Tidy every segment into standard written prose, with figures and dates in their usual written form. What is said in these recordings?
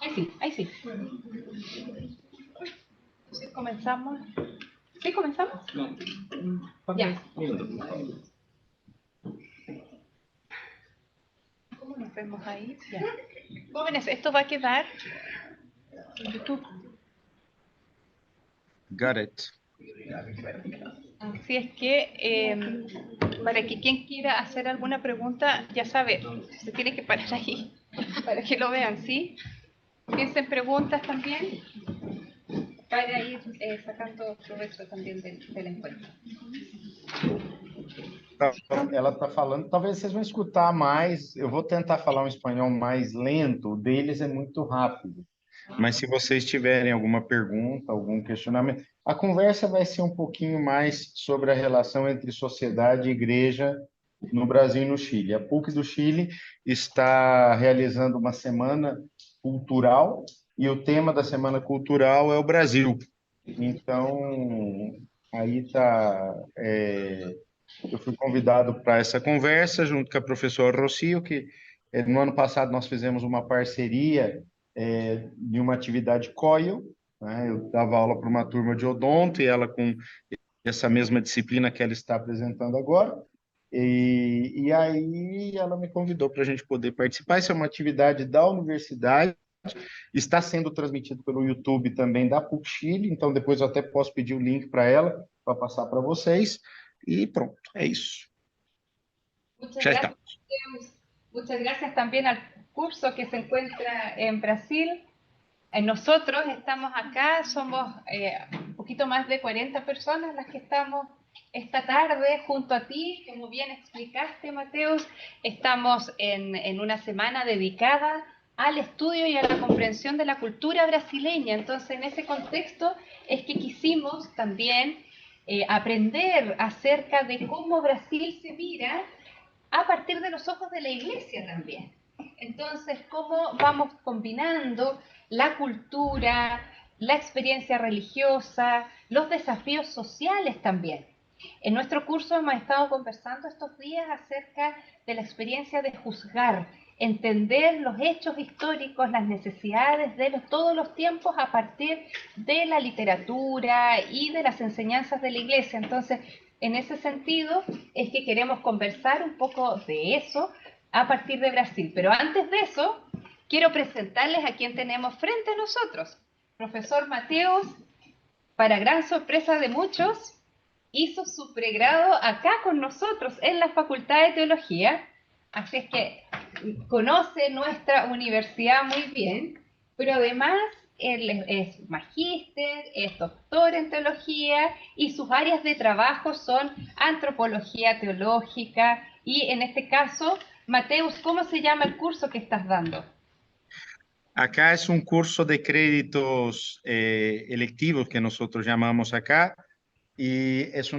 Ahí sí, ahí sí. Sí, comenzamos. ¿Sí, comenzamos? No. Ya. Minutos. ¿Cómo nos vemos ahí? Ya. Jóvenes, esto va a quedar en YouTube. Got it. Así es que, para que quien quiera hacer alguna pregunta, ya sabe, se tiene que parar ahí para que lo vean, ¿sí? Piensen preguntas también para ir sacando provecho también del encuentro. Ela está falando, talvez vocês vão escutar mais, eu vou tentar falar um espanhol mais lento, o deles é muito rápido. Mas se vocês tiverem alguma pergunta, algum questionamento, a conversa vai ser um pouquinho mais sobre a relação entre sociedade e igreja no Brasil e no Chile. A PUC do Chile está realizando uma semana cultural e o tema da semana cultural é o Brasil. Então, aí está... eu fui convidado para essa conversa junto com a professora Rocio, que no ano passado nós fizemos uma parceria de uma atividade COIL, né? Eu dava aula para uma turma de odonto e ela com essa mesma disciplina que ela está apresentando agora. E aí ela me convidou para a gente poder participar. Isso é uma atividade da universidade, está sendo transmitido pelo YouTube também da PUC Chile, então depois eu até posso pedir o link para ela, para passar para vocês. E pronto, é isso. Muchas Ya gracias, está. Mateus. Muchas gracias también al curso que se encuentra en Brasil. Nosotros estamos acá, somos un poquito más de 40 personas las que estamos esta tarde junto a ti, como bien explicaste, Mateus. Estamos en una semana dedicada al estudio y a la comprensión de la cultura brasileña. Entonces, en ese contexto es que quisimos también aprender acerca de cómo Brasil se mira a partir de los ojos de la iglesia también. Entonces, cómo vamos combinando la cultura, la experiencia religiosa, los desafíos sociales también. En nuestro curso hemos estado conversando estos días acerca de la experiencia de juzgar, entender los hechos históricos, las necesidades de todos los tiempos a partir de la literatura y de las enseñanzas de la iglesia. Entonces, en ese sentido es que queremos conversar un poco de eso a partir de Brasil. Pero antes de eso, quiero presentarles a quien tenemos frente a nosotros. Profesor Mateus, para gran sorpresa de muchos, hizo su pregrado acá con nosotros en la Facultad de Teología. Así es que conoce nuestra universidad muy bien, pero además él es magíster, es doctor en teología y sus áreas de trabajo son antropología teológica y en este caso, Mateus, ¿cómo se llama el curso que estás dando? Acá es un curso de créditos electivos que nosotros llamamos acá y es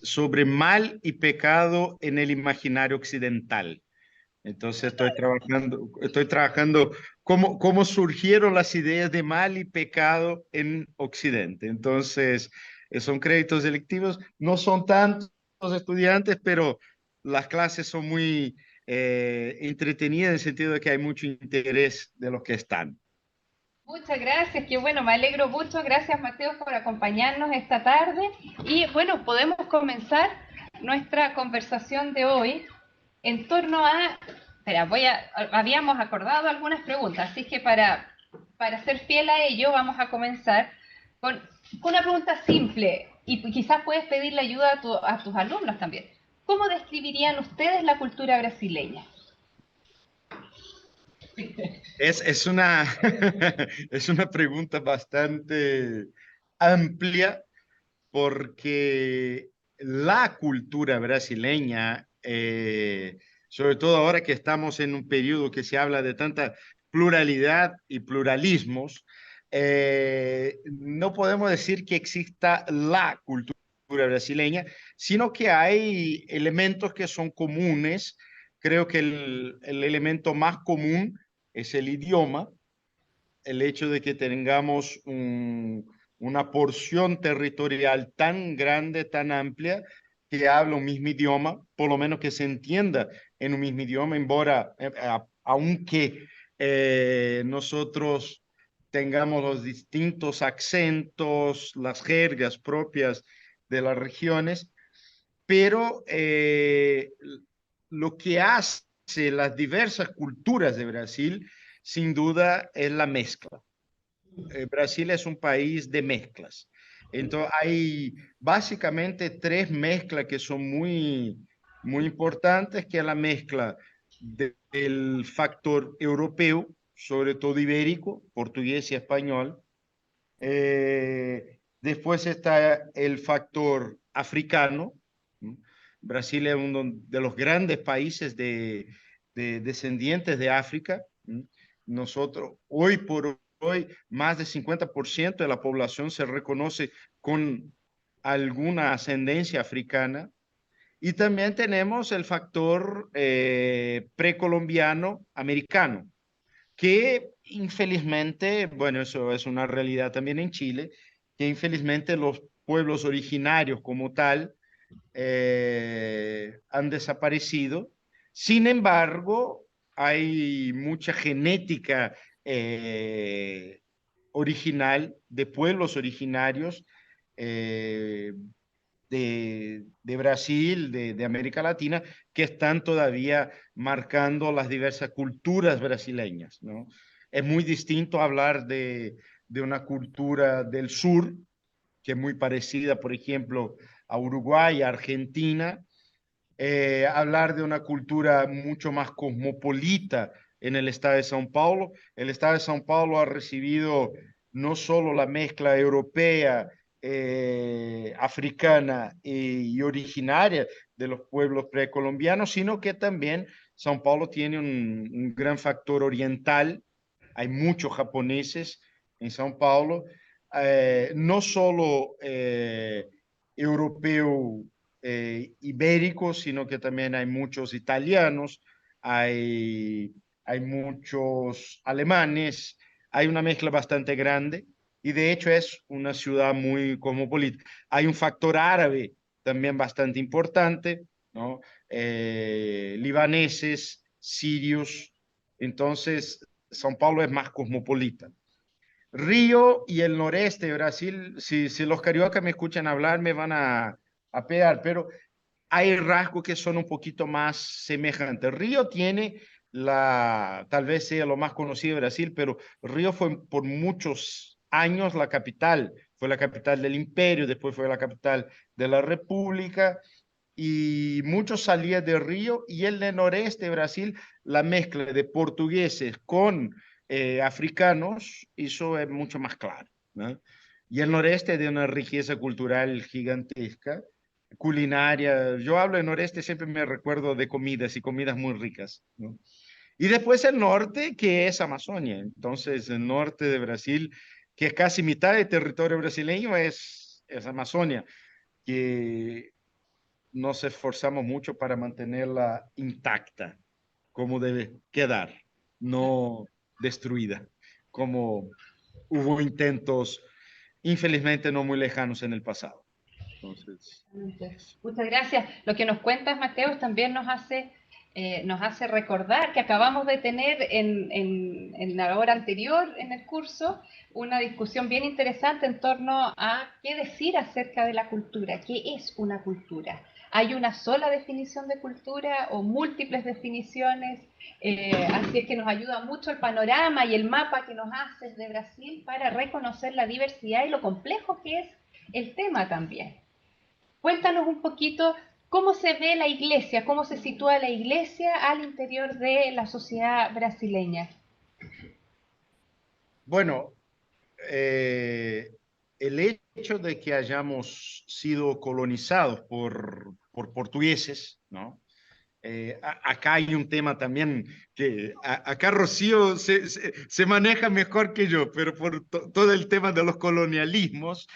sobre mal y pecado en el imaginario occidental. Entonces estoy trabajando cómo surgieron las ideas de mal y pecado en Occidente. Entonces, son créditos electivos, no son tantos estudiantes, pero las clases son muy entretenidas en el sentido de que hay mucho interés de los que están. Muchas gracias, qué bueno, me alegro mucho. Gracias, Mateo, por acompañarnos esta tarde. Y bueno, podemos comenzar nuestra conversación de hoy en torno a... Espera, habíamos acordado algunas preguntas, así que para ser fiel a ello vamos a comenzar con una pregunta simple y quizás puedes pedirle ayuda a tus alumnos también. ¿Cómo describirían ustedes la cultura brasileña? Es una, es una pregunta bastante amplia porque la cultura brasileña, sobre todo ahora que estamos en un periodo que se habla de tanta pluralidad y pluralismos, no podemos decir que exista la cultura brasileña, sino que hay elementos que son comunes. Creo que el elemento más común es el idioma, el hecho de que tengamos una porción territorial tan grande, tan amplia, que habla un mismo idioma, por lo menos que se entienda en un mismo idioma, embora, aunque nosotros tengamos los distintos acentos, las jergas propias de las regiones, pero lo que hace las diversas culturas de Brasil, sin duda, es la mezcla. Brasil es un país de mezclas. Entonces, hay básicamente tres mezclas que son muy importantes, que es la mezcla del factor europeo, sobre todo ibérico, portugués y español. Después está el factor africano. Brasil es uno de los grandes países de descendientes de África. Nosotros, hoy por hoy, más del 50% de la población se reconoce con alguna ascendencia africana. Y también tenemos el factor precolombiano americano, que infelizmente, bueno, eso es una realidad también en Chile, que infelizmente los pueblos originarios como tal han desaparecido. Sin embargo, hay mucha genética original de pueblos originarios eh, de Brasil, de América Latina, que están todavía marcando las diversas culturas brasileñas, ¿no? Es muy distinto hablar de una cultura del sur, que es muy parecida, por ejemplo, a Uruguay, a Argentina, hablar de una cultura mucho más cosmopolita en el estado de São Paulo. El estado de São Paulo ha recibido no solo la mezcla europea, africana y originaria de los pueblos precolombianos, sino que también São Paulo tiene un gran factor oriental. Hay muchos japoneses en São Paulo, no solo europeo ibéricos, sino que también hay muchos italianos, hay muchos alemanes, hay una mezcla bastante grande y de hecho es una ciudad muy cosmopolita. Hay un factor árabe también bastante importante, ¿no? Libaneses, sirios, entonces São Paulo es más cosmopolita. Río y el noreste de Brasil, si los cariocas me escuchan hablar, me van a pegar, pero hay rasgos que son un poquito más semejantes. Río tiene tal vez sea lo más conocido de Brasil, pero Río fue por muchos años la capital, fue la capital del imperio, después fue la capital de la república, y muchos salían de Río, y el de noreste de Brasil, la mezcla de portugueses con africanos, eso es mucho más claro, ¿no? Y el noreste de una riqueza cultural gigantesca, culinaria. Yo hablo de noreste, siempre me recuerdo de comidas y comidas muy ricas, ¿no? Y después el norte, que es Amazonia. Entonces, el norte de Brasil, que es casi mitad del territorio brasileño, es Amazonia, que nos esforzamos mucho para mantenerla intacta, como debe quedar, no destruida, como hubo intentos, infelizmente no muy lejanos en el pasado. Entonces, muchas gracias. Lo que nos cuentas, Mateo, también nos hace recordar que acabamos de tener en la hora anterior en el curso una discusión bien interesante en torno a qué decir acerca de la cultura, qué es una cultura. ¿Hay una sola definición de cultura o múltiples definiciones? Así es que nos ayuda mucho el panorama y el mapa que nos haces de Brasil para reconocer la diversidad y lo complejo que es el tema también. Cuéntanos un poquito cómo se ve la iglesia, cómo se sitúa la iglesia al interior de la sociedad brasileña. bueno, el hecho de que hayamos sido colonizados por portugueses, ¿no? Acá hay un tema también que acá Rocío se maneja mejor que yo, pero por todo el tema de los colonialismos,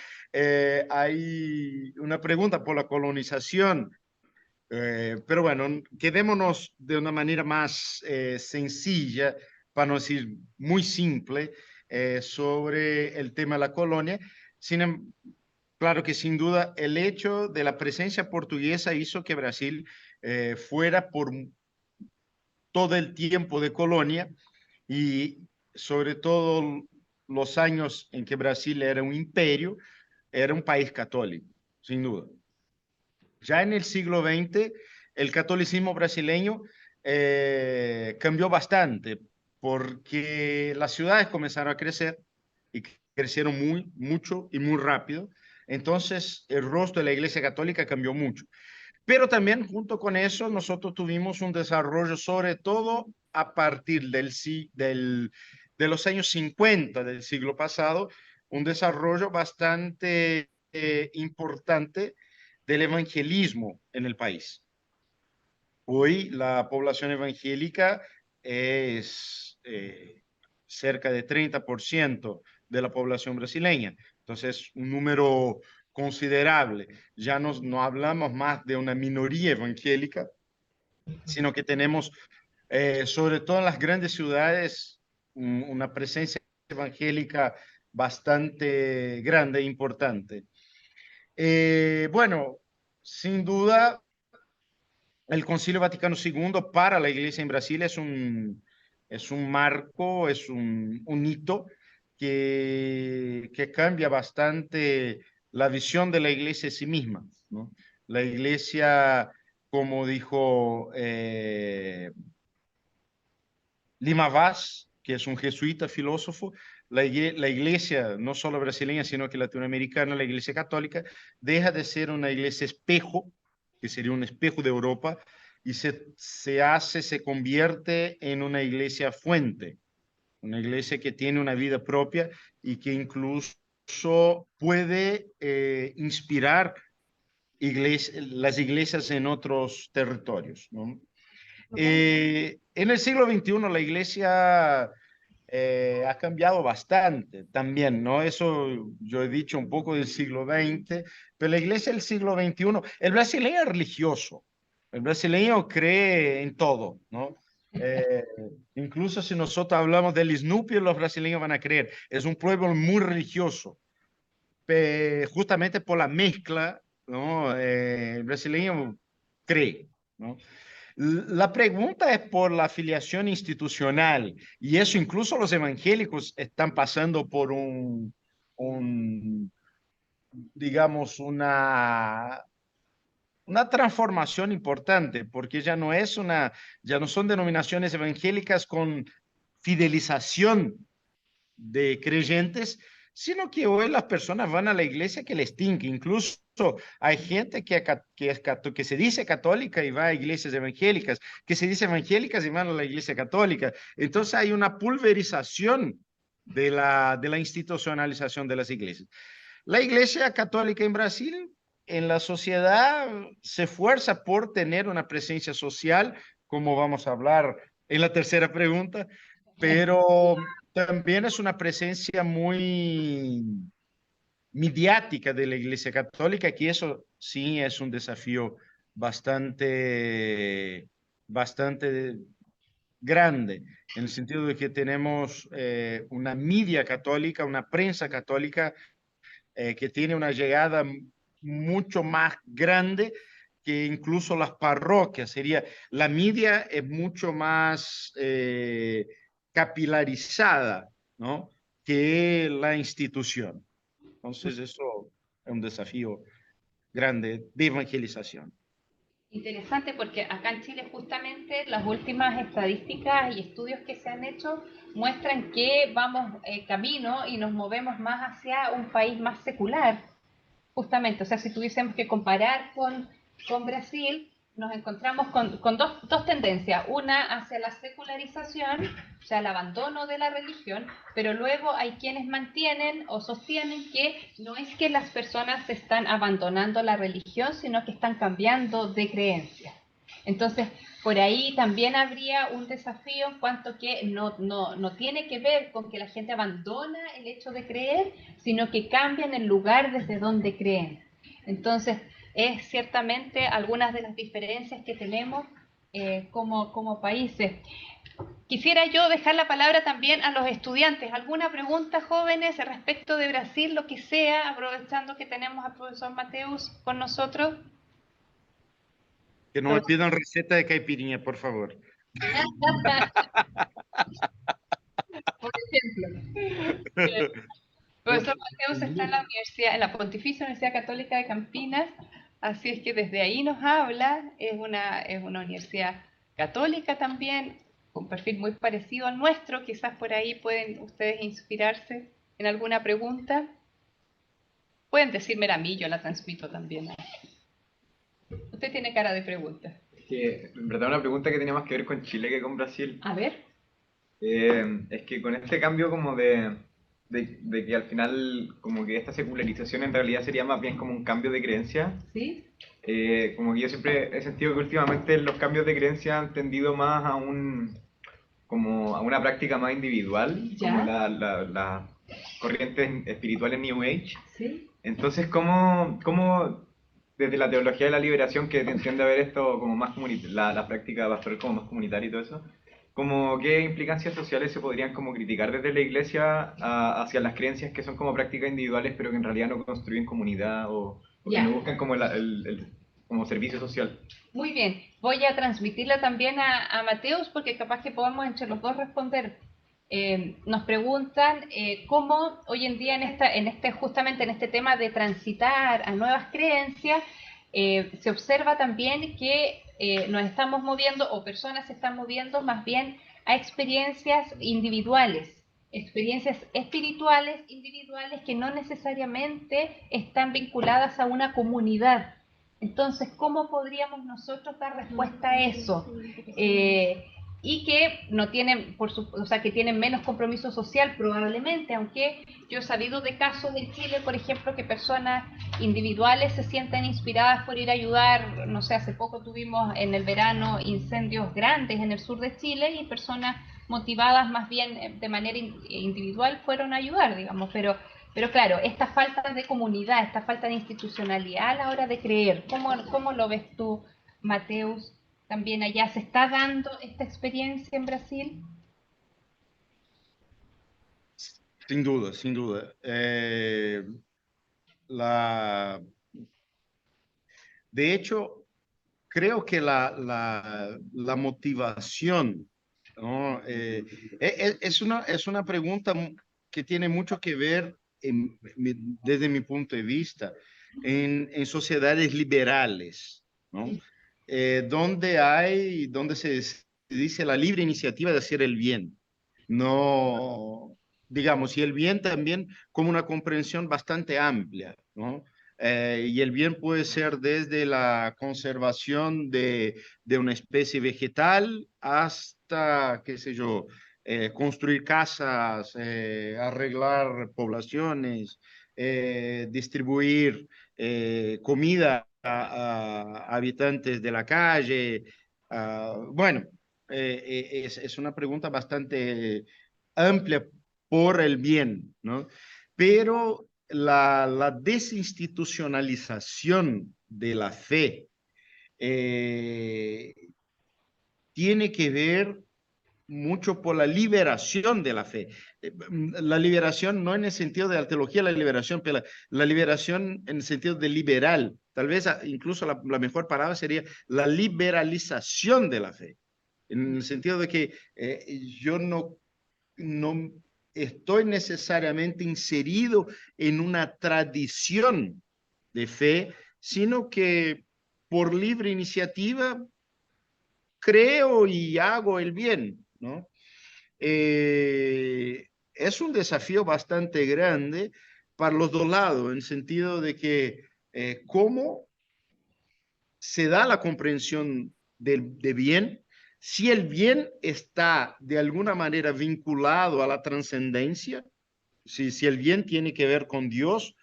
hay una pregunta por la colonización. Pero bueno, quedémonos de una manera más sencilla, para no decir muy simple, sobre el tema de la colonia. Claro que sin duda el hecho de la presencia portuguesa hizo que Brasil fuera por todo el tiempo de colonia, y sobre todo los años en que Brasil era un imperio, era un país católico, sin duda. Ya en el siglo XX, el catolicismo brasileño cambió bastante porque las ciudades comenzaron a crecer y crecieron mucho y muy rápido. Entonces, el rostro de la Iglesia Católica cambió mucho. Pero también junto con eso, nosotros tuvimos un desarrollo, sobre todo a partir de los años 50 del siglo pasado, un desarrollo bastante importante del evangelismo en el país. Hoy la población evangélica es cerca de 30% de la población brasileña. Entonces, un número considerable. Ya no hablamos más de una minoría evangélica, sino que tenemos, sobre todo en las grandes ciudades, una presencia evangélica bastante grande e importante. Bueno, sin duda, el Concilio Vaticano II para la Iglesia en Brasil es un marco, es un hito que cambia bastante la visión de la Iglesia en sí misma, ¿no? La Iglesia, como dijo Lima Vaz, que es un jesuita filósofo, la iglesia, no solo brasileña, sino que latinoamericana, la iglesia católica, deja de ser una iglesia espejo, que sería un espejo de Europa, y se convierte en una iglesia fuente, una iglesia que tiene una vida propia y que incluso puede inspirar las iglesias en otros territorios, ¿no? En el siglo XXI la iglesia ha cambiado bastante también, ¿no? Eso yo he dicho un poco del siglo XX, pero la iglesia del siglo XXI, el brasileño es religioso, el brasileño cree en todo, ¿no? Eh, Incluso si nosotros hablamos del Snoopy, los brasileños van a creer. Es un pueblo muy religioso, justamente por la mezcla, ¿no? El brasileño cree, ¿no? La pregunta es por la afiliación institucional y eso incluso los evangélicos están pasando por un digamos, una transformación importante, porque ya no son denominaciones evangélicas con fidelización de creyentes, sino que hoy las personas van a la iglesia que les tinca. Incluso hay gente que se dice católica y va a iglesias evangélicas, que se dice evangélicas y van a la iglesia católica. Entonces hay una pulverización de la institucionalización de las iglesias. La iglesia católica en Brasil, en la sociedad, se esfuerza por tener una presencia social, como vamos a hablar en la tercera pregunta, pero también es una presencia muy mediática de la Iglesia Católica, que eso sí es un desafío bastante grande, en el sentido de que tenemos una media católica, una prensa católica que tiene una llegada mucho más grande que incluso las parroquias. La media es mucho más capilarizada, ¿no? Que la institución. Entonces, eso es un desafío grande de evangelización. Interesante porque acá en Chile justamente las últimas estadísticas y estudios que se han hecho muestran que vamos camino y nos movemos más hacia un país más secular, justamente. O sea, si tuviésemos que comparar con Brasil, nos encontramos con dos tendencias. Una hacia la secularización, o sea, el abandono de la religión, pero luego hay quienes mantienen o sostienen que no es que las personas están abandonando la religión, sino que están cambiando de creencia. Entonces, por ahí también habría un desafío en cuanto que no tiene que ver con que la gente abandona el hecho de creer, sino que cambian el lugar desde donde creen. Entonces, es ciertamente algunas de las diferencias que tenemos como países. Quisiera yo dejar la palabra también a los estudiantes. ¿Alguna pregunta, jóvenes, respecto de Brasil, lo que sea, aprovechando que tenemos al profesor Mateus con nosotros? Que no me pidan receta de caipirinha, por favor. ejemplo. Profesor Mateus está en la universidad, en la Pontificia Universidad Católica de Campinas, así es que desde ahí nos habla, es una universidad católica también, con perfil muy parecido al nuestro, quizás por ahí pueden ustedes inspirarse en alguna pregunta. Pueden decírmela a mí, yo la transmito también. Usted tiene cara de pregunta. Que en verdad una pregunta que tenía más que ver con Chile que con Brasil. A ver. Es que con este cambio como de que al final como que esta secularización en realidad sería más bien como un cambio de creencia, ¿Sí? como que yo siempre he sentido que últimamente los cambios de creencia han tendido más a como a una práctica más individual, ¿Ya? como las corrientes espirituales New Age. ¿Sí? Entonces, ¿cómo desde la teología de la liberación, que tiende a ver esto como más la práctica pastoral como más comunitaria y todo eso, como qué implicancias sociales se podrían como criticar desde la iglesia hacia las creencias que son como prácticas individuales, pero que en realidad no construyen comunidad o que Ya. no buscan como como servicio social? Muy bien, voy a transmitirla también a Mateus porque capaz que podamos entre los dos responder. Nos preguntan cómo hoy en día justamente en este tema de transitar a nuevas creencias, se observa también que nos estamos moviendo o personas se están moviendo más bien a experiencias individuales, experiencias espirituales individuales que no necesariamente están vinculadas a una comunidad. Entonces, ¿cómo podríamos nosotros dar respuesta a eso? Y que no tienen, o sea, que tienen menos compromiso social probablemente, aunque yo he sabido de casos en Chile, por ejemplo, que personas individuales se sienten inspiradas por ir a ayudar, no sé, hace poco tuvimos en el verano incendios grandes en el sur de Chile y personas motivadas más bien de manera individual fueron a ayudar, digamos, pero claro, esta falta de comunidad, esta falta de institucionalidad a la hora de creer, ¿cómo lo ves tú, Mateus? También allá se está dando esta experiencia en Brasil. Sin duda, sin duda. La, de hecho, creo que la motivación, ¿no? Es una pregunta que tiene mucho que ver, desde mi punto de vista, en sociedades liberales, ¿no? Donde se dice la libre iniciativa de hacer el bien. No, digamos, y el bien también como una comprensión bastante amplia, ¿no? Y el bien puede ser desde la conservación de una especie vegetal hasta, qué sé yo, construir casas, arreglar poblaciones, distribuir comida a habitantes de la calle. Bueno, es una pregunta bastante amplia por el bien, ¿no? Pero la desinstitucionalización de la fe eh, tiene que ver mucho por la liberación de la fe. La liberación no en el sentido de la teología, la liberación, pero la liberación en el sentido de liberal. Tal vez incluso la mejor palabra sería la liberalización de la fe, en el sentido de que yo no estoy necesariamente inserido en una tradición de fe, sino que por libre iniciativa creo y hago el bien, ¿no? Es un desafío bastante grande para los dos lados, en el sentido de que cómo se da la comprensión de bien, si el bien está de alguna manera vinculado a la trascendencia, si el bien tiene que ver con Dios,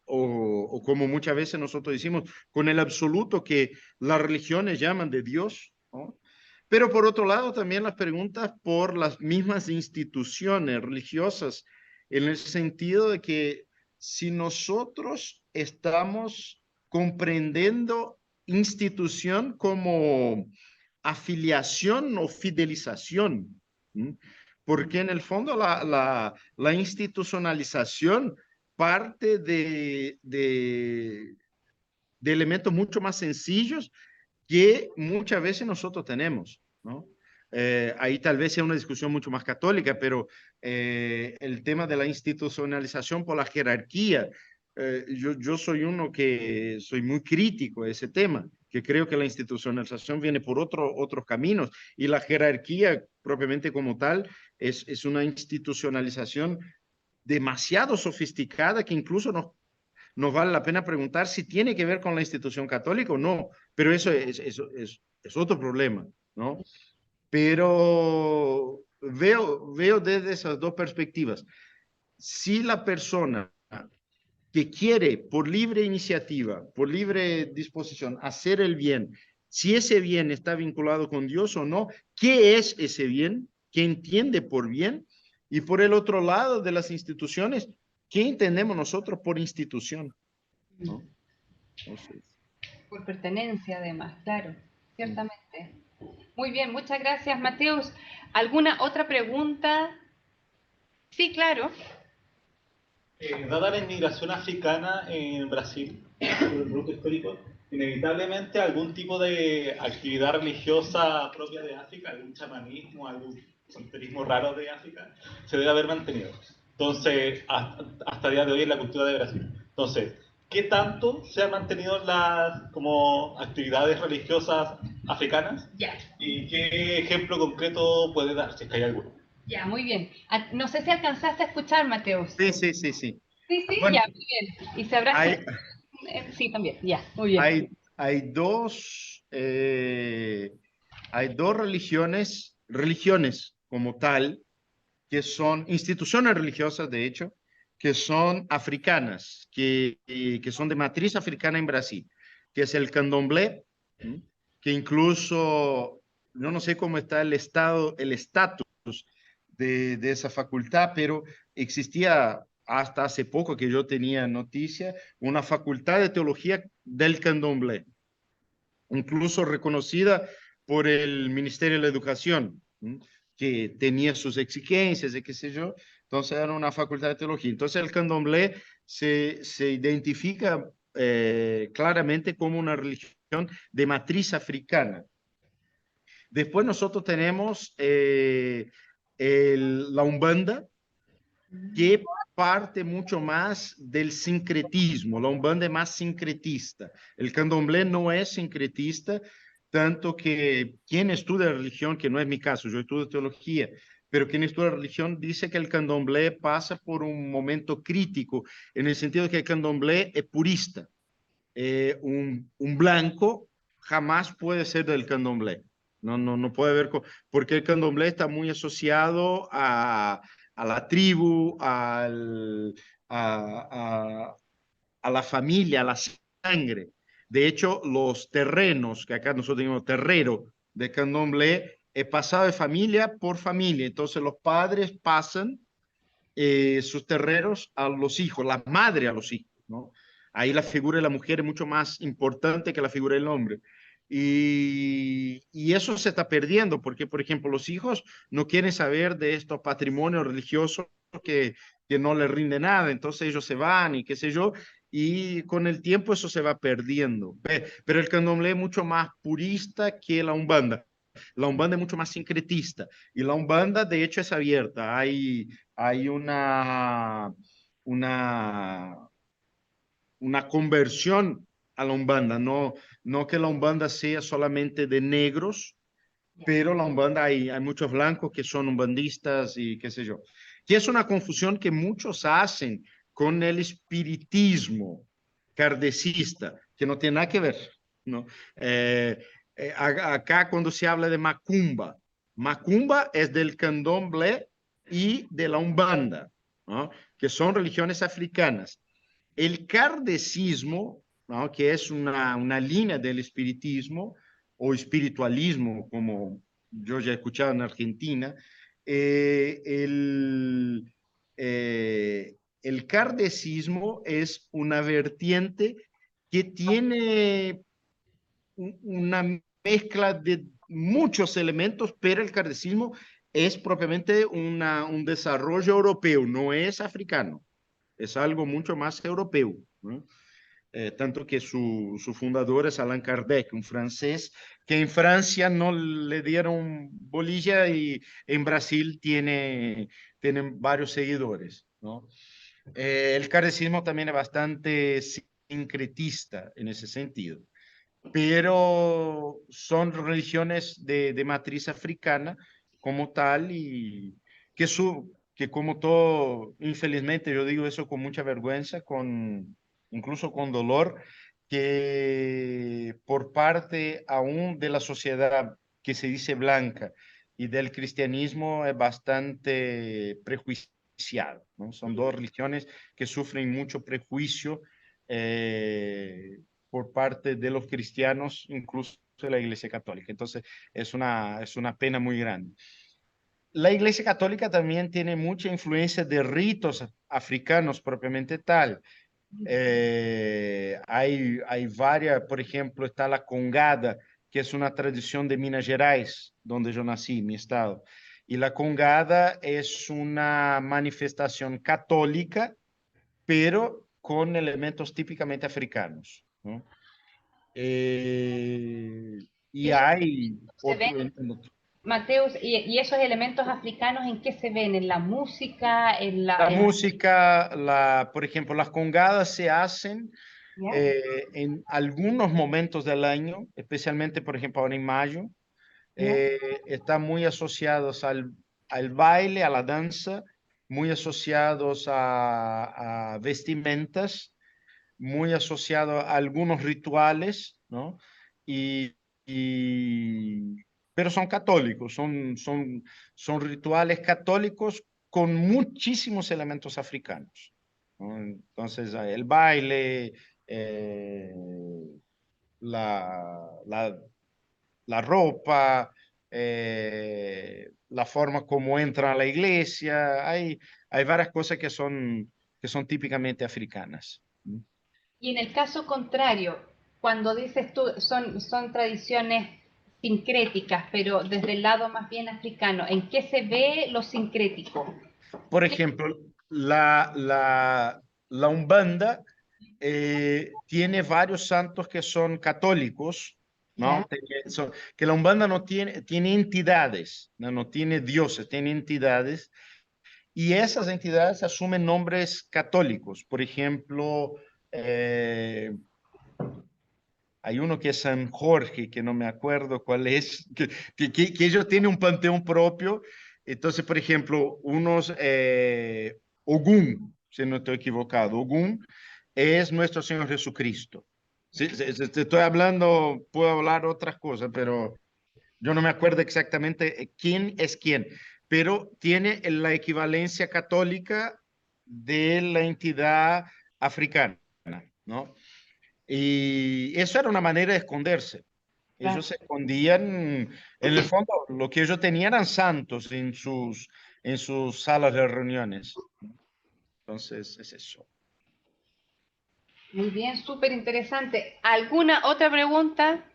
o como muchas veces nosotros decimos, con el absoluto que las religiones llaman de Dios, ¿no? Pero por otro lado, también las preguntas por las mismas instituciones religiosas, en el sentido de que si nosotros estamos comprendiendo institución como afiliación o fidelización, ¿sí? Porque en el fondo la institucionalización parte de elementos mucho más sencillos que muchas veces nosotros tenemos, ¿no? ahí tal vez sea una discusión mucho más católica, pero el tema de la institucionalización por la jerarquía, yo soy uno que soy muy crítico de ese tema, que creo que la institucionalización viene por otros caminos y la jerarquía propiamente como tal es una institucionalización demasiado sofisticada que incluso nos vale la pena preguntar si tiene que ver con la institución católica o no, pero eso es otro problema, ¿no? Pero veo desde esas dos perspectivas. Si la persona que quiere por libre iniciativa, por libre disposición, hacer el bien, si ese bien está vinculado con Dios o no, ¿qué es ese bien? ¿Qué entiende por bien? Y por el otro lado de las instituciones, ¿qué entendemos nosotros por institución? ¿No? Entonces, Por pertenencia, además, claro, ciertamente. Muy bien, muchas gracias, Mateus. ¿Alguna otra pregunta? Sí, claro. Dada la inmigración africana en Brasil, por el producto histórico, inevitablemente algún tipo de actividad religiosa propia de África, algún chamanismo, algún santerismo raro de África, se debe haber mantenido. Entonces, hasta el día de hoy en la cultura de Brasil. Entonces, ¿qué tanto se han mantenido las como actividades religiosas africanas? Ya. ¿Y qué ejemplo concreto puede dar, si es que hay alguno? Ya, muy bien. No sé si alcanzaste a escuchar, Mateus. sí, sí, sí, sí. Sí, sí, Bueno, ya, muy bien. ¿Y sabrás hay, sí, también, ya, muy bien. hay hay dos religiones como tal, que son instituciones religiosas, de hecho, que son africanas, que son de matriz africana en Brasil, que es el candomblé, ¿m? Que incluso, no sé cómo está el estatus de esa facultad, pero existía hasta hace poco que yo tenía noticia, una facultad de teología del candomblé, incluso reconocida por el Ministerio de la Educación, ¿m? Que tenía sus exigencias y qué sé yo, entonces era una facultad de teología. Entonces el candomblé se identifica claramente como una religión de matriz africana. Después nosotros tenemos la Umbanda, que parte mucho más del sincretismo. La Umbanda es más sincretista. El candomblé no es sincretista, tanto que quien estudia religión, que no es mi caso, yo estudio teología, pero quien estudia religión dice que el candomblé pasa por un momento crítico, en el sentido de que el candomblé es purista. Un blanco jamás puede ser del candomblé. No puede ver, porque el candomblé está muy asociado a la tribu, a, a la familia, a la sangre. De hecho, los terrenos, que acá nosotros tenemos terrero de candomblé, es pasado de familia por familia. Entonces los padres pasan sus terreros a los hijos, la madre a los hijos, ¿no? Ahí la figura de la mujer es mucho más importante que la figura del hombre. Y eso se está perdiendo porque, por ejemplo, los hijos no quieren saber de estos patrimonios religiosos que no les rinde nada, entonces ellos se van y qué sé yo, y con el tiempo eso se va perdiendo. Pero el candomblé es mucho más purista que la umbanda. La umbanda es mucho más sincretista y la umbanda de hecho es abierta. Hay una, una conversión a la Umbanda, no que la Umbanda sea solamente de negros, pero la Umbanda hay muchos blancos que son umbandistas y qué sé yo. Que es una confusión que muchos hacen con el espiritismo kardecista, que no tiene nada que ver, ¿no? Acá cuando se habla de Macumba, Macumba es del candomblé y de la Umbanda, ¿no? Que son religiones africanas. El kardecismo, ¿no? Que es una línea del espiritismo o espiritualismo, como yo ya he escuchado en Argentina, eh, el, el kardecismo es una vertiente que tiene una mezcla de muchos elementos, pero el kardecismo es propiamente un desarrollo europeo, no es africano, es algo mucho más europeo, ¿no? tanto que su fundador es Allan Kardec, un francés que en Francia no le dieron bolilla y en Brasil tienen varios seguidores, ¿no? El kardecismo también es bastante sincretista en ese sentido, pero son religiones de matriz africana como tal y que como todo, infelizmente, yo digo eso con mucha vergüenza, incluso con dolor, que por parte aún de la sociedad que se dice blanca y del cristianismo es bastante prejuiciado, ¿no? Son dos religiones que sufren mucho prejuicio por parte de los cristianos, incluso de la Iglesia Católica. Entonces, es una pena muy grande. La Iglesia Católica también tiene mucha influencia de ritos africanos propiamente tal. Hay varias, por ejemplo, está la Congada, que es una tradición de Minas Gerais, donde yo nací, mi estado. Y la Congada es una manifestación católica, pero con elementos típicamente africanos, ¿no? Y Y eso hay se ven, Mateus, y esos elementos africanos, ¿en qué se ven? ¿En la música? ¿En la música, por ejemplo, las congadas se hacen ¿Ya? en algunos momentos del año, especialmente, por ejemplo, ahora en mayo. ¿Ya? Están muy asociados al baile, a la danza, muy asociados a vestimentas, muy asociado a algunos rituales, ¿no? Y, y- pero son católicos, son rituales católicos con muchísimos elementos africanos, ¿no? Entonces, el baile, eh, la, la, la ropa, la forma como entran a la iglesia, hay varias cosas que son típicamente africanas. Y en el caso contrario, cuando dices tú, son tradiciones sincréticas, pero desde el lado más bien africano, ¿en qué se ve lo sincrético? Por ejemplo, la Umbanda tiene varios santos que son católicos, ¿no? ¿Ya? Que la Umbanda no tiene entidades, no tiene dioses, tiene entidades, y esas entidades asumen nombres católicos. Por ejemplo, eh, hay uno que es San Jorge, que no me acuerdo cuál es, que ellos tienen un panteón propio. Entonces, por ejemplo, unos Ogún, si no estoy equivocado, Ogún es nuestro Señor Jesucristo. Sí, te estoy hablando, puedo hablar otras cosas, pero yo no me acuerdo exactamente quién es quién, pero tiene la equivalencia católica de la entidad africana, ¿no? Y eso era una manera de esconderse. Ellos Claro. se escondían, en el fondo, lo que ellos tenían eran santos en sus salas de reuniones. Entonces, es eso. Muy bien, súper interesante. ¿Alguna otra pregunta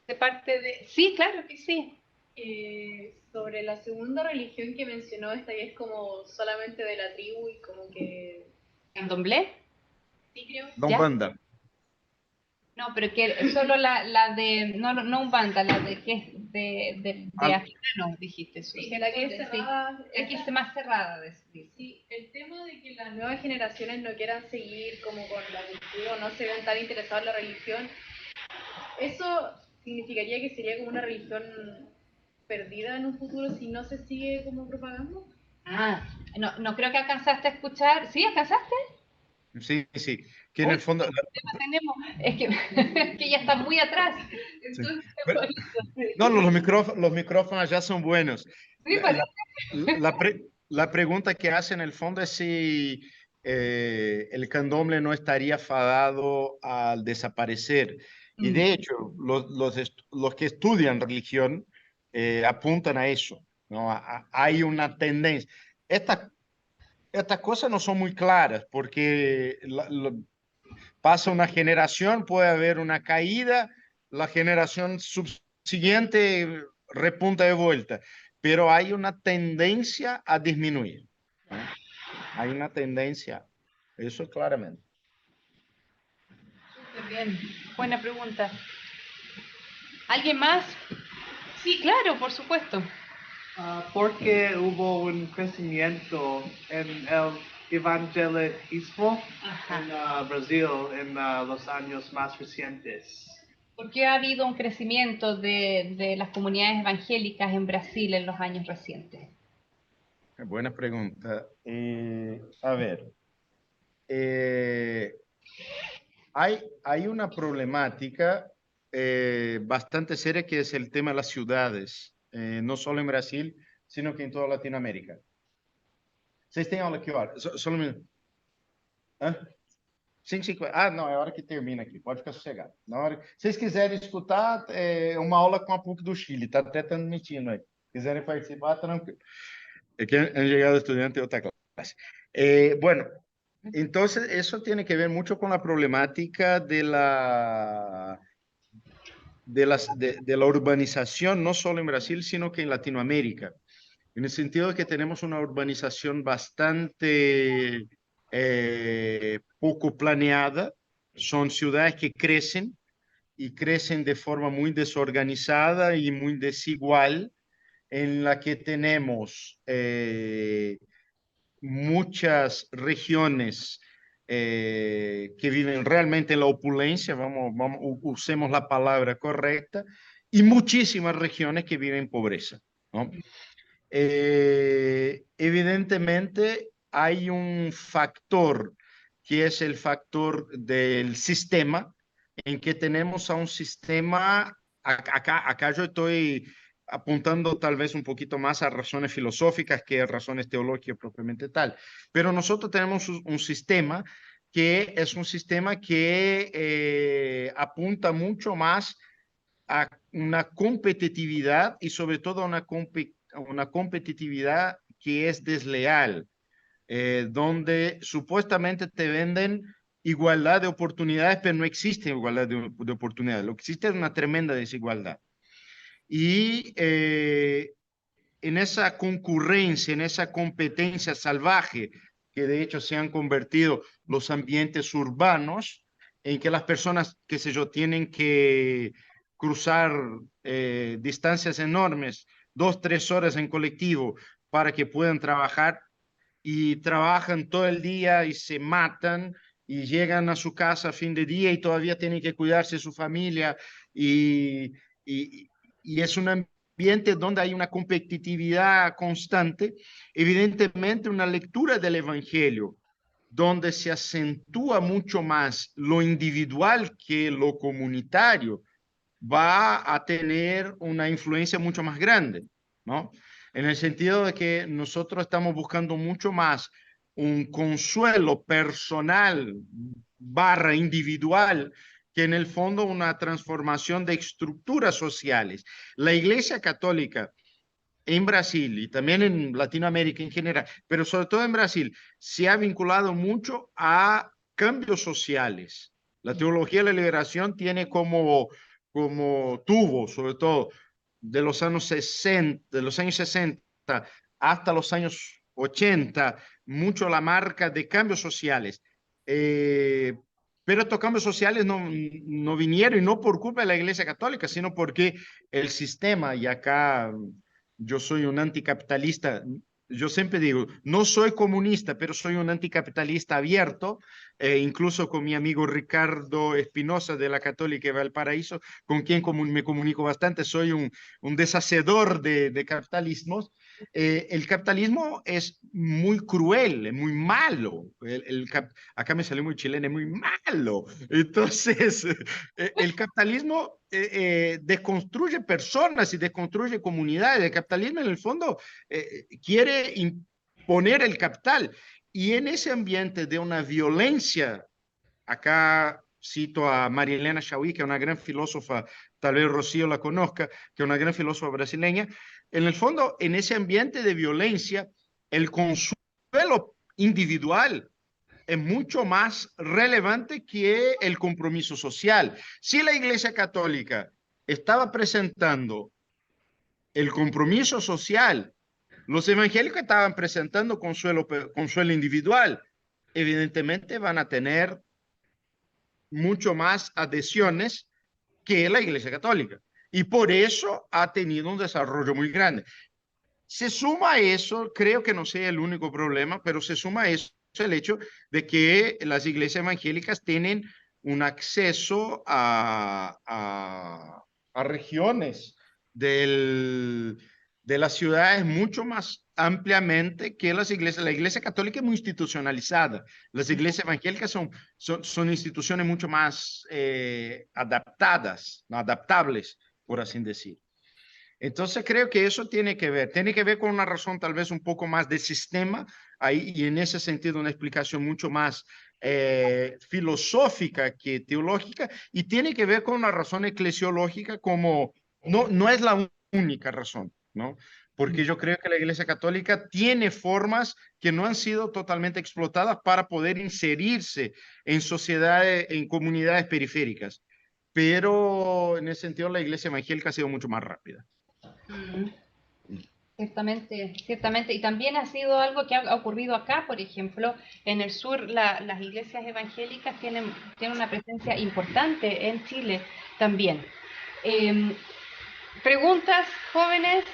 de parte de...? Sí, claro que sí. Sobre la segunda religión que mencionó, esta que es como solamente de la tribu y como que... ¿Candomblé? Sí, creo. Don ¿Ya? Banda. No, pero que solo la de... No, no un banda, la de que es de Al- africano, dijiste eso. Sí, la que es cerrada. Es que es más cerrada, decir. Sí, el tema de que las nuevas generaciones no quieran seguir como con la cultura o no se ven tan interesados en la religión, ¿eso significaría que sería como una religión perdida en un futuro si no se sigue como propagando? Ah, no, no creo que alcanzaste a escuchar. ¿Sí alcanzaste? Sí, sí, que en Uy, el fondo, ¿qué tenemos? Es que, que ya está muy atrás. sí. Entonces, Pero- por eso. no, los micrófonos ya son buenos. Sí, La, parece. la- la pregunta que hace en el fondo es si el candomblé no estaría fadado al desaparecer. Y Mm, de hecho, los que estudian religión apuntan a eso, ¿no? Hay una tendencia. Estas cosas no son muy claras porque pasa una generación, puede haber una caída, la generación subsiguiente repunta de vuelta, pero hay una tendencia a disminuir, ¿no? Hay una tendencia, eso claramente. Bien, buena pregunta. ¿Alguien más? Sí, claro, por supuesto. Porque hubo un crecimiento en el evangelismo Ajá. en Brasil en los años más recientes. ¿Por qué ha habido un crecimiento de las comunidades evangélicas en Brasil en los años recientes? Buena pregunta. A ver, eh, hay una problemática bastante seria que es el tema de las ciudades, no solo en Brasil, sino que en toda Latinoamérica. Vocês têm aula que hora? Só um minuto. Hã? 5h50. Ah, não, é a hora que termina aqui. Pode ficar sossegado. Na hora... Se vocês quiserem escutar, é uma aula com a PUC do Chile. Está até transmitindo aí. Se quiserem participar, tranquilo. Es que han llegado estudiantes de otra clase. Bueno, entonces eso tiene que ver mucho con la problemática de la urbanización, no solo en Brasil, sino que en Latinoamérica. En el sentido de que tenemos una urbanización bastante poco planeada. Son ciudades que crecen y crecen de forma muy desorganizada y muy desigual, en la que tenemos muchas regiones que viven realmente en la opulencia, usemos la palabra correcta, y muchísimas regiones que viven en pobreza, ¿no? Evidentemente hay un factor que es el factor del sistema, en que tenemos a un sistema, acá yo estoy apuntando tal vez un poquito más a razones filosóficas que a razones teológicas propiamente tal, pero nosotros tenemos un sistema que es un sistema que apunta mucho más a una competitividad y sobre todo a una competitividad que es desleal, donde supuestamente te venden igualdad de oportunidades, pero no existe igualdad de oportunidades. Lo que existe es una tremenda desigualdad. Y en esa concurrencia, en esa competencia salvaje, que de hecho se han convertido los ambientes urbanos, en que las personas, qué sé yo, tienen que cruzar distancias enormes, 2, 3 horas en colectivo para que puedan trabajar, y trabajan todo el día y se matan y llegan a su casa a fin de día y todavía tienen que cuidarse de su familia, y, y, y es un ambiente donde hay una competitividad constante. Evidentemente una lectura del Evangelio donde se acentúa mucho más lo individual que lo comunitario va a tener una influencia mucho más grande, ¿no? En el sentido de que nosotros estamos buscando mucho más un consuelo personal / individual que en el fondo una transformación de estructuras sociales. La Iglesia Católica en Brasil y también en Latinoamérica en general, pero sobre todo en Brasil, se ha vinculado mucho a cambios sociales. La teología de la liberación tiene como tuvo, sobre todo de los años 60 hasta los años 80, mucho la marca de cambios sociales. Pero estos cambios sociales no vinieron, y no por culpa de la Iglesia Católica, sino porque el sistema, y acá yo soy un anticapitalista. Yo siempre digo, no soy comunista, pero soy un anticapitalista abierto, incluso con mi amigo Ricardo Espinosa de la Católica de Valparaíso, con quien me comunico bastante. Soy un deshacedor de capitalismos. El capitalismo es muy cruel, es muy malo. Acá me salió muy chileno, es muy malo. Entonces, el capitalismo desconstruye personas y desconstruye comunidades. El capitalismo en el fondo quiere imponer el capital, y en ese ambiente de una violencia, acá cito a María Elena Chauí, que es una gran filósofa, tal vez Rocío la conozca, que es una gran filósofa brasileña. En el fondo, en ese ambiente de violencia, el consuelo individual es mucho más relevante que el compromiso social. Si la Iglesia Católica estaba presentando el compromiso social, los evangélicos estaban presentando consuelo individual, evidentemente van a tener mucho más adhesiones que la Iglesia Católica. Y por eso ha tenido un desarrollo muy grande. Se suma a eso, creo que no sea el único problema, pero se suma a eso el hecho de que las iglesias evangélicas tienen un acceso a regiones de las ciudades mucho más ampliamente que las iglesias. La iglesia católica es muy institucionalizada. Las iglesias evangélicas son instituciones mucho más adaptadas, adaptables, por así decir. Entonces creo que eso tiene que ver con una razón tal vez un poco más de sistema ahí, y en ese sentido una explicación mucho más filosófica que teológica, y tiene que ver con una razón eclesiológica como no es la única razón, ¿no? Porque yo creo que la Iglesia Católica tiene formas que no han sido totalmente explotadas para poder inserirse en sociedades, en comunidades periféricas. Pero en ese sentido la Iglesia Evangélica ha sido mucho más rápida. Ciertamente, ciertamente. Y también ha sido algo que ha ocurrido acá, por ejemplo, en el sur las iglesias evangélicas tienen una presencia importante en Chile también. Preguntas, jóvenes.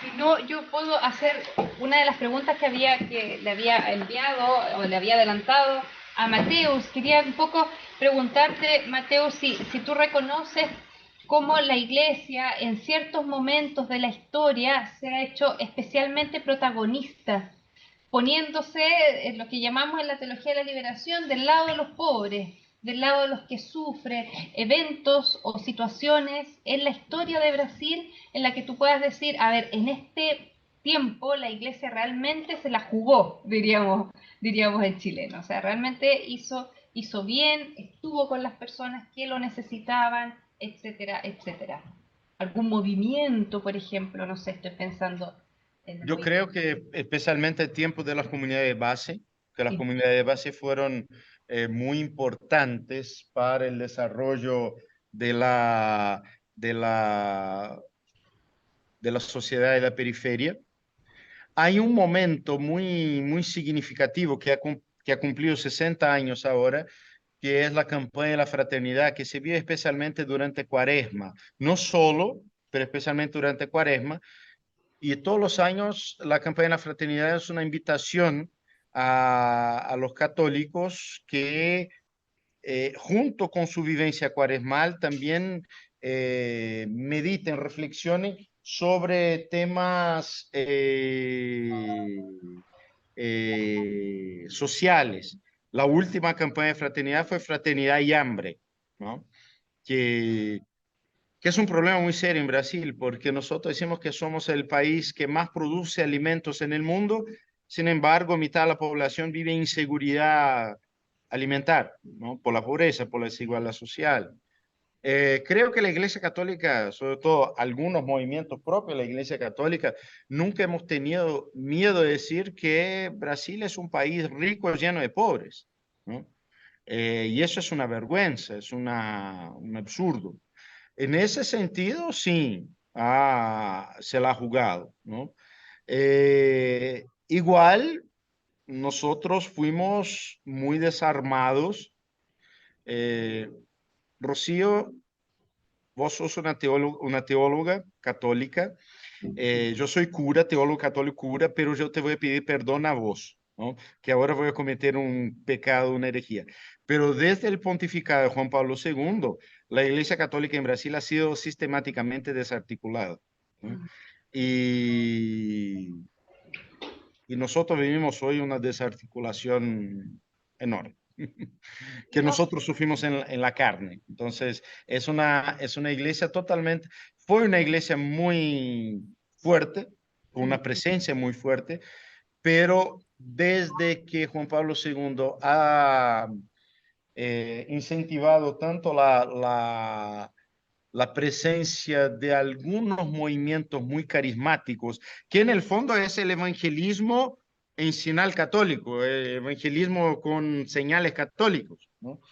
Si no, yo puedo hacer una de las preguntas que le había enviado o le había adelantado a Mateus. Quería un poco preguntarte, Mateus, si tú reconoces cómo la iglesia en ciertos momentos de la historia se ha hecho especialmente protagonista, poniéndose en lo que llamamos en la teología de la liberación del lado de los pobres, del lado de los que sufren, eventos o situaciones en la historia de Brasil en la que tú puedas decir, a ver, en este tiempo la iglesia realmente se la jugó, diríamos en chileno, o sea, realmente hizo bien, estuvo con las personas que lo necesitaban, etcétera, etcétera. Algún movimiento, por ejemplo, no sé, estoy pensando en el Yo creo que especialmente el tiempo de las comunidades de base, que las Sí. comunidades de base fueron muy importantes para el desarrollo de la sociedad de la periferia. Hay un momento muy significativo que ha cumplido 60 años ahora, que es la campaña de la fraternidad, que se vive especialmente durante Cuaresma. No solo, pero especialmente durante Cuaresma. Y todos los años la campaña de la fraternidad es una invitación a los católicos que, junto con su vivencia cuaresmal, también mediten, reflexionen sobre temas sociales. La última campaña de fraternidad fue Fraternidad y Hambre, ¿no? Que es un problema muy serio en Brasil, porque nosotros decimos que somos el país que más produce alimentos en el mundo. Sin embargo, mitad de la población vive en inseguridad alimentar, ¿no? Por la pobreza, por la desigualdad social. Creo que la Iglesia Católica, sobre todo algunos movimientos propios de la Iglesia Católica, nunca hemos tenido miedo de decir que Brasil es un país rico lleno de pobres, ¿no? Y eso es una vergüenza, es un absurdo. En ese sentido, sí, se la ha jugado, ¿no? Igual, nosotros fuimos muy desarmados. Rocío, vos sos una teóloga católica. Yo soy cura, teólogo católico cura, pero yo te voy a pedir perdón a vos, ¿no? Que ahora voy a cometer un pecado, una herejía. Pero desde el pontificado de Juan Pablo II, la Iglesia Católica en Brasil ha sido sistemáticamente desarticulada, ¿no? Y, y nosotros vivimos hoy una desarticulación enorme que nosotros sufrimos en la carne. Entonces, es una iglesia totalmente, fue una iglesia muy fuerte, con una presencia muy fuerte, pero desde que Juan Pablo II ha incentivado tanto la presencia de algunos movimientos muy carismáticos, que en el fondo es el evangelismo en sinal católico, el evangelismo con señales católicos, ¿no?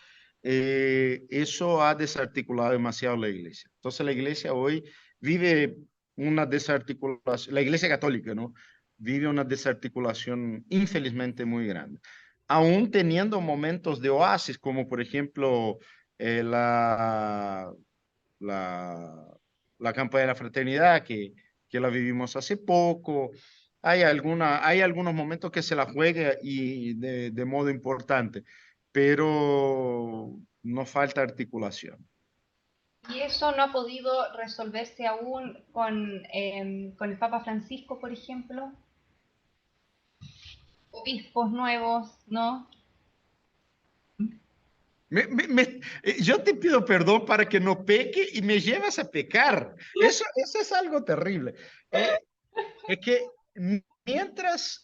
Eso ha desarticulado demasiado la iglesia. Entonces la iglesia hoy vive una desarticulación, la iglesia católica, ¿no? Vive una desarticulación infelizmente muy grande. aún teniendo momentos de oasis, como por ejemplo eh, la, la, la campaña de la fraternidad, que la vivimos hace poco. Hay algunos momentos que se la juega y de modo importante, pero no falta articulación. Y eso no ha podido resolverse aún con el Papa Francisco, por ejemplo, obispos nuevos, ¿no? Yo te pido perdón para que no peque y me llevas a pecar. Eso es algo terrible. Es que mientras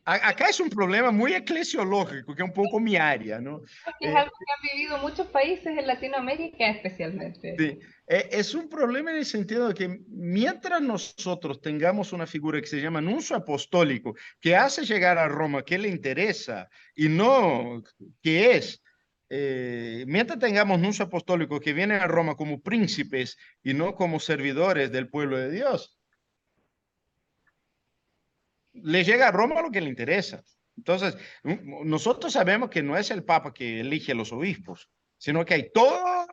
acá es un problema muy eclesiológico, que es un poco mi área, ¿no? Que es Eh, algo que han vivido muchos países en Latinoamérica especialmente. sí, es un problema en el sentido de que mientras nosotros tengamos una figura que se llama nuncio apostólico, que hace llegar a Roma que le interesa y no que es, mientras tengamos nuncio apostólico que vienen a Roma como príncipes y no como servidores del pueblo de Dios, le llega a Roma lo que le interesa. Entonces, nosotros sabemos que no es el Papa que elige a los obispos, sino que hay todo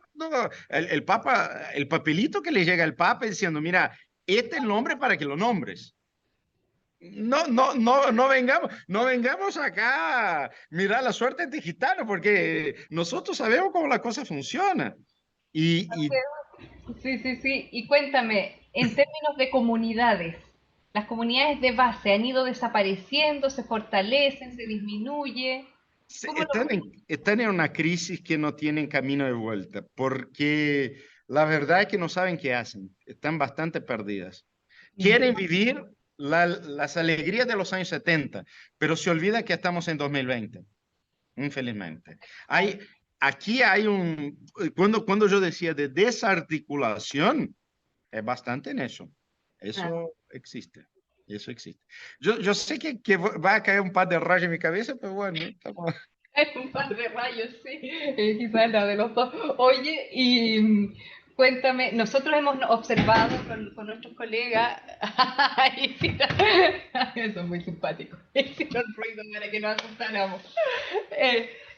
el Papa, el papelito que le llega al Papa diciendo, mira, este es el nombre para que lo nombres. No vengamos acá a mirar la suerte de gitano, porque nosotros sabemos cómo la cosa funciona. Y Sí, sí, sí. Y cuéntame, en términos de comunidades, las comunidades de base han ido desapareciendo, se fortalecen, se disminuye. ¿Cómo lo están en una crisis que no tienen camino de vuelta, porque la verdad es que no saben qué hacen, están bastante perdidas. ves? Quieren vivir las alegrías de los años 70, pero se olvida que estamos en 2020, infelizmente. Hay, aquí hay cuando yo decía de desarticulación, es bastante en eso. Ah, Eso existe. Eso existe. Yo sé que va a caer un par de rayos en mi cabeza, pero bueno, estamos... hay un par de rayos, sí. Quizás la de los dos. Oye, y cuéntame, nosotros hemos observado con nuestros colegas, eso es muy simpático, hicieron ruido para que nos asustáramos.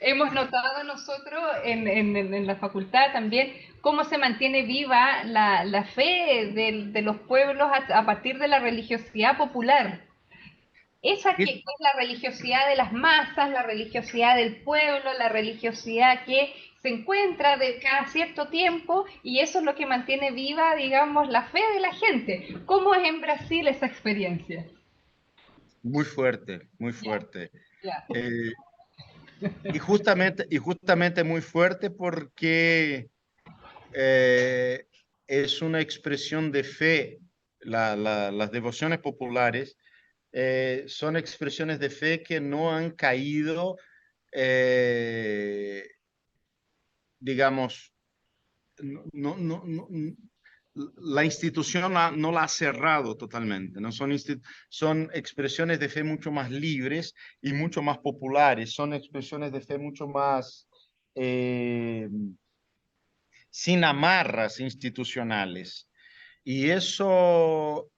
Hemos notado nosotros en la facultad también cómo se mantiene viva la fe de los pueblos a partir de la religiosidad popular. Esa que es la religiosidad de las masas, la religiosidad del pueblo, la religiosidad que se encuentra de cada cierto tiempo y eso es lo que mantiene viva, digamos, la fe de la gente. ¿Cómo es en Brasil esa experiencia? Muy fuerte, muy Ya, fuerte. ya. Eh, y justamente muy fuerte porque eh, es una expresión de fe. Las devociones populares son expresiones de fe que no han caído, eh, digamos, no, la institución no la ha cerrado totalmente, ¿no? Son expresiones de fe mucho más libres y mucho más populares, son expresiones de fe mucho más sin amarras institucionales. Y eso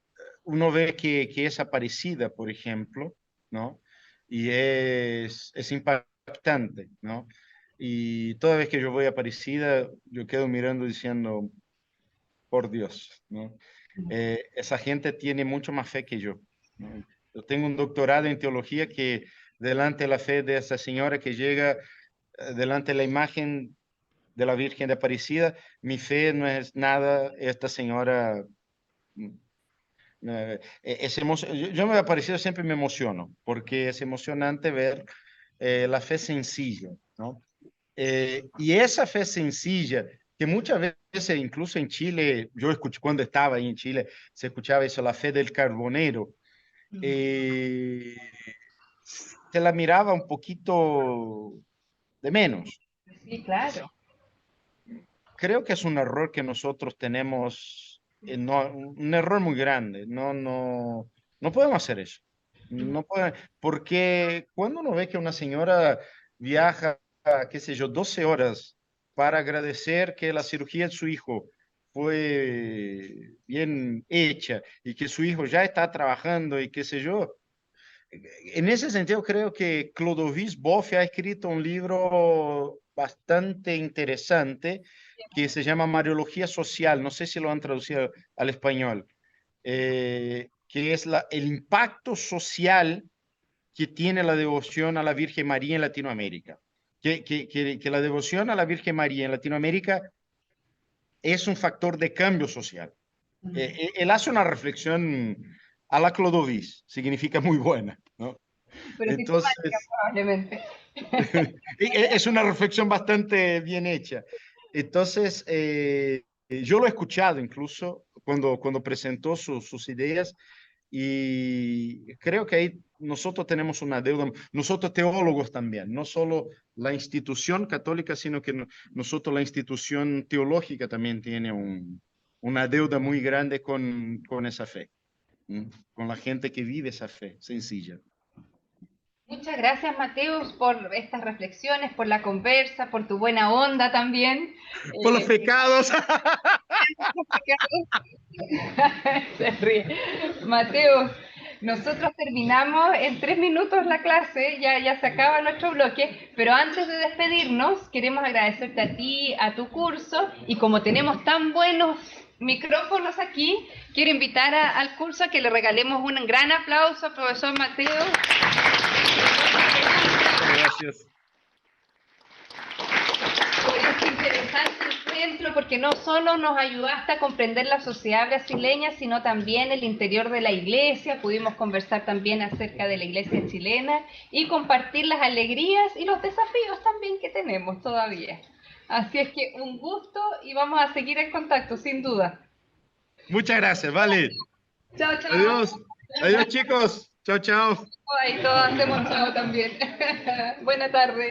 uno ve que es Aparecida, por ejemplo, ¿no? Y es impactante, ¿no? Y toda vez que yo voy a Aparecida, yo quedo mirando diciendo, por Dios, ¿no? Esa gente tiene mucho más fe que yo, ¿no? Yo tengo un doctorado en teología que delante de la fe de esa señora que llega, delante de la imagen de la Virgen de Aparecida, mi fe no es nada, esta señora, yo me Aparecida siempre me emociono, porque es emocionante ver la fe sencilla, ¿no? Y esa fe sencilla, que muchas veces, incluso en Chile, yo escuché cuando estaba ahí en Chile, se escuchaba eso, la fe del carbonero, eh, se la miraba un poquito de menos. Sí, claro. Creo que es un error que nosotros tenemos, un error muy grande. No podemos hacer eso. No puede, porque cuando uno ve que una señora viaja, qué sé yo, 12 horas para agradecer que la cirugía de su hijo fue bien hecha y que su hijo ya está trabajando y qué sé yo, en ese sentido creo que Clodovis Boff ha escrito un libro bastante interesante que se llama Mariología Social, no sé si lo han traducido al español, que es el impacto social que tiene la devoción a la Virgen María en Latinoamérica. Que la devoción a la Virgen María en Latinoamérica es un factor de cambio social. Él hace una reflexión a la Clodovis, significa muy buena, ¿no? Pero sistemática Entonces, probablemente. es una reflexión bastante bien hecha. Entonces, yo lo he escuchado incluso cuando presentó sus ideas y creo que ahí nosotros tenemos una deuda, nosotros teólogos también, no solo la institución católica, sino que nosotros la institución teológica también tiene una deuda muy grande con esa fe, con la gente que vive esa fe sencilla. Muchas gracias, Mateus, por estas reflexiones, por la conversa, por tu buena onda también. Por los pecados. Se ríe. Mateus, nosotros terminamos en 3 minutos la clase, ya se acaba nuestro bloque, pero antes de despedirnos, queremos agradecerte a ti, a tu curso, y como tenemos tan buenos micrófonos aquí, quiero invitar al curso a que le regalemos un gran aplauso al profesor Mateus. Gracias. Es interesante encuentro porque no solo nos ayudaste a comprender la sociedad brasileña, sino también el interior de la iglesia. Pudimos conversar también acerca de la iglesia chilena y compartir las alegrías y los desafíos también que tenemos todavía. Así es que un gusto y vamos a seguir en contacto, sin duda. Muchas gracias, vale. Chao, chao. Adiós. Adiós, chicos. Chao, chao. Ahí todos hacemos chao también. Buena tarde.